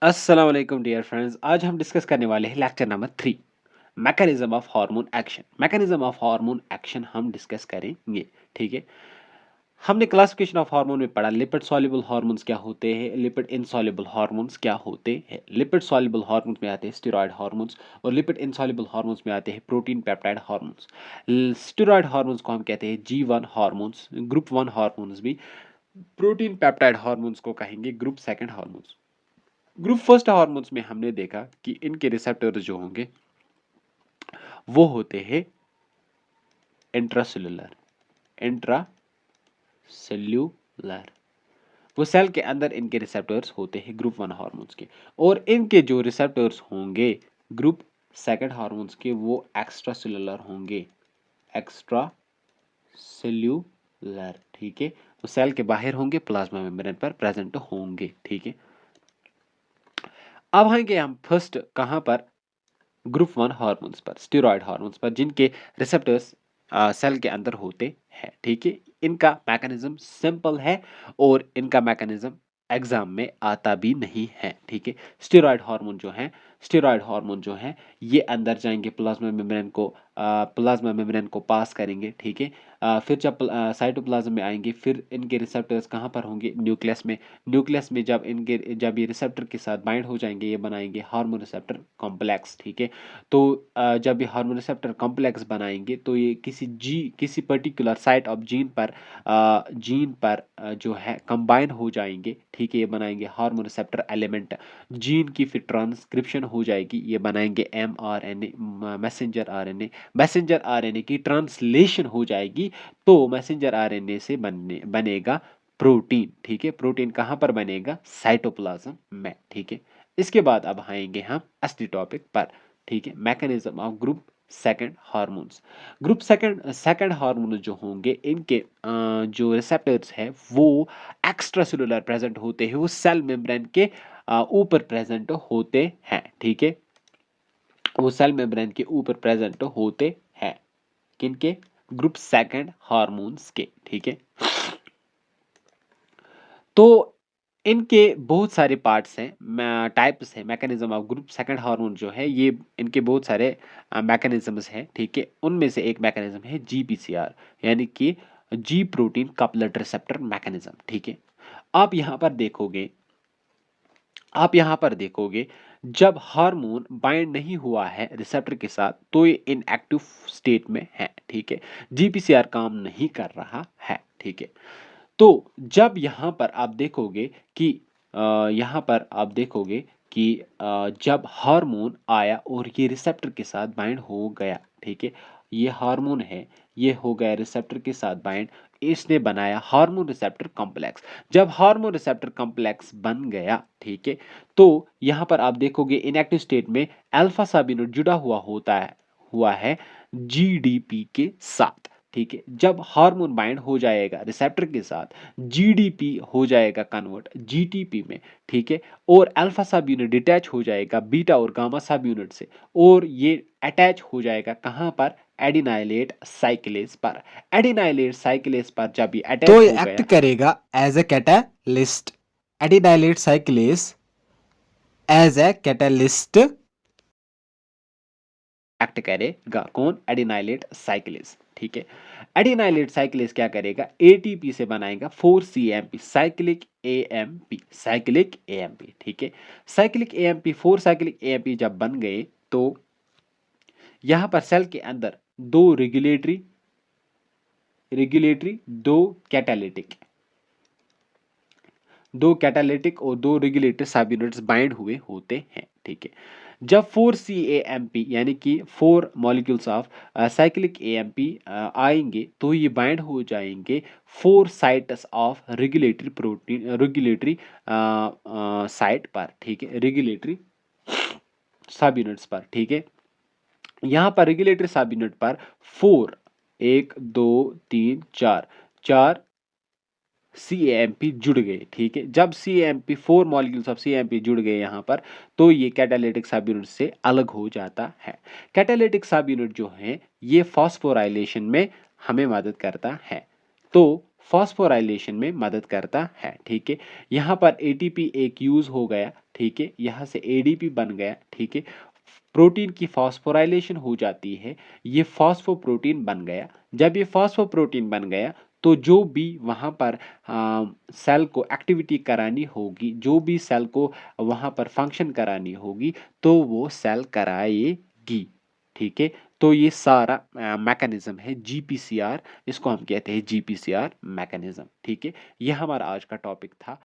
अस्सलाम वालेकुम dear friends. आज हम डिस्कस करने वाले हैं lecture number 3, mechanism of hormone action. Mechanism of hormone action हम डिस्कस करेंगे। ठीक है, हमने क्लासिफिकेशन ऑफ हार्मोन में पढ़ा लिपिड सॉल्युबल हार्मोन्स क्या होते हैं, लिपिड इनसॉल्युबल हार्मोन्स क्या होते हैं। लिपिड सॉल्युबल हार्मोन्स में आते हैं स्टेरॉयड हार्मोन्स और लिपिड इनसॉल्युबल हार्मोन्स में आते हैं protein peptide hormones. Steroid hormones को हम कहते हैं G1 हार्मोन्स, ग्रुप 1 हार्मोन्स भी। प्रोटीन पेप्टाइड हार्मोन्स को कहेंगे group second hormones. Group first hormones में हमने देखा कि इनके रिसेप्टर्स जो होंगे वो होते हैं इंट्रासेल्युलर। इंट्रासेल्युलर वो सेल के अंदर इनके रिसेप्टर्स होते हैं ग्रुप 1 हार्मोन्स के। और इनके जो रिसेप्टर्स होंगे ग्रुप सेकंड हार्मोन्स के वो एक्स्ट्रा होंगे। एक्स्ट्रा सेल्यूलर, ठीक है, वो सेल के बाहर होंगे, प्लाज्मा मेम्ब्रेन पर प्रेजेंट होंगे। ठीक है, अब आएंगे हम फर्स्ट कहां पर, ग्रुप 1 हार्मोन्स पर, स्टेरॉयड हार्मोन्स पर, जिनके रिसेप्टर्स सेल के अंदर होते हैं। ठीक है, इनका मैकेनिज्म सिंपल है और इनका मैकेनिज्म एग्जाम में आता भी नहीं है। ठीक है, स्टेरॉयड हार्मोन जो है ये अंदर जाएंगे, प्लाज्मा मेम्ब्रेन को पास करेंगे। ठीक है, फिर जब साइटोप्लाज्म में आएंगे, फिर इनके रिसेप्टर्स कहाँ पर होंगे, न्यूक्लियस में जब ये रिसेप्टर के साथ बाइंड हो जाएंगे, ये बनाएंगे हार्मोन रिसेप्टर कॉम्प्लेक्स। ठीक है, तो जब ये हार्मोन रिसेप्टर कॉम्प्लेक्स बनाएंगे तो ये किसी पर्टिकुलर साइट ऑफ जीन पर जो है कंबाइन हो जाएंगे। ठीक है, ये बनाएंगे हार्मोन रिसेप्टर एलिमेंट। जीन की फिर ट्रांसक्रिप्शन हो जाएगी, ये बनाएंगे mRNA, मैसेंजर आरएनए की ट्रांसलेशन हो जाएगी, तो मैसेंजर आरएनए से बनेगा प्रोटीन। ठीक है, प्रोटीन कहाँ पर बनेगा, साइटोप्लाज्म में। ठीक है, इसके बाद अब आएंगे हम असली टॉपिक पर। ठीक है, mechanism of group second hormones. Group second hormone जो होंगे इनके जो रिसेप्टर्स है वो एक्स्ट्रा सेलुलर प्रेजेंट होते हैं, वो सेल मेम्ब्रेन के ऊपर प्रेजेंट होते हैं। ठीक है, वो सेल मेम्ब्रेन के ऊपर प्रेजेंट होते हैं, किनके, ग्रुप सेकंड हार्मोन्स के। ठीक है, तो इनके बहुत सारे पार्ट्स हैं, टाइप्स हैं। Mechanism of group second hormone जो है ये इनके बहुत सारे मैकेनिज्म्स हैं। ठीक है, उनमें से एक मैकेनिज्म है GPCR, यानी कि जी प्रोटीन कपलेट रिसेप्टर मैकेनिज्म। ठीक है, आप यहाँ पर देखोगे आप यहाँ पर देखोगे जब हार्मोन बाइंड नहीं हुआ है रिसेप्टर के साथ तो ये इनएक्टिव स्टेट में है। ठीक है, GPCR काम नहीं कर रहा है। ठीक है, तो जब यहाँ पर आप देखोगे कि यहाँ पर आप देखोगे कि जब हार्मोन आया और ये रिसेप्टर के साथ बाइंड हो गया। ठीक है, ये हार्मोन है, ये हो गया रिसेप्टर के साथ बाइंड, इसने बनाया हार्मोन रिसेप्टर कॉम्प्लेक्स। जब हार्मोन रिसेप्टर कॉम्प्लेक्स बन गया, ठीक है, तो यहाँ पर आप देखोगे इनएक्टिव स्टेट में अल्फा साबिनोड जुड़ा हुआ है GDP के साथ। ठीक है, जब हार्मोन बाइंड हो जाएगा रिसेप्टर के साथ, GDP हो जाएगा कन्वर्ट GTP में। ठीक है, और अल्फा सब यूनिट डिटैच हो जाएगा बीटा और गामा सब यूनिट से, और ये अटैच हो जाएगा कहाँ पर, एडिनाइलेट साइक्लेज पर। एडिनाइलेट साइक्लेज पर जब ये तो अटैच ये हो एक्ट गया, करेगा as a catalyst. Adenylate cyclase as a catalyst. Act करेगा कौन, एडिनाइलेट साइक्लेज। ठीक है, एडिनाइलेट साइक्लेज क्या करेगा, ATP से बनाएगा 4CMP, साइक्लिक AMP। ठीक है, साइक्लिक AMP, 4 साइक्लिक AMP जब बन गए तो यहां पर सेल के अंदर दो रेगुलेटरी दो कैटालिटिक और दो रेगुलेटरी सब यूनिट्स बाइंड हुए होते हैं। ठीक है, जब 4CAMP यानी कि 4 मॉलिक्यूल्स ऑफ साइक्लिक AMP आएंगे तो ये बाइंड हो जाएंगे 4 साइट्स ऑफ रेगुलेटरी साइट पर। ठीक है, रेगुलेटरी सब यूनिट्स पर। ठीक है, यहाँ पर रेगुलेटरी सब यूनिट पर 4, 1 2 3 4 4 CAMP जुड़ गए। ठीक है, जब CAMP 4 मॉलिक्यूल्स ऑफ CAMP जुड़ गए यहाँ पर तो ये कैटालिटिक सब यूनिट से अलग हो जाता है। कैटालिटिक सब यूनिट जो है ये फॉस्फोराइलेशन में हमें मदद करता है। तो फॉस्फोराइलेशन में मदद करता है, ठीक है। यहाँ पर एटीपी एक यूज हो गया, ठीक है, यहाँ से एडीपी बन गया, ठीक है। प्रोटीन की फॉस्फोराइलेशन हो जाती है, ये फॉस्फोप्रोटीन बन गया। जब ये फॉस्फोप्रोटीन बन गया तो जो भी वहाँ पर सेल को एक्टिविटी करानी होगी, जो भी सेल को वहाँ पर फंक्शन करानी होगी, तो वो सेल कराएगी, ठीक है। तो ये सारा मैकेनिज्म है जीपीसीआर, इसको हम कहते हैं जीपीसीआर मैकेनिज्म, ठीक है। ये हमारा आज का टॉपिक था।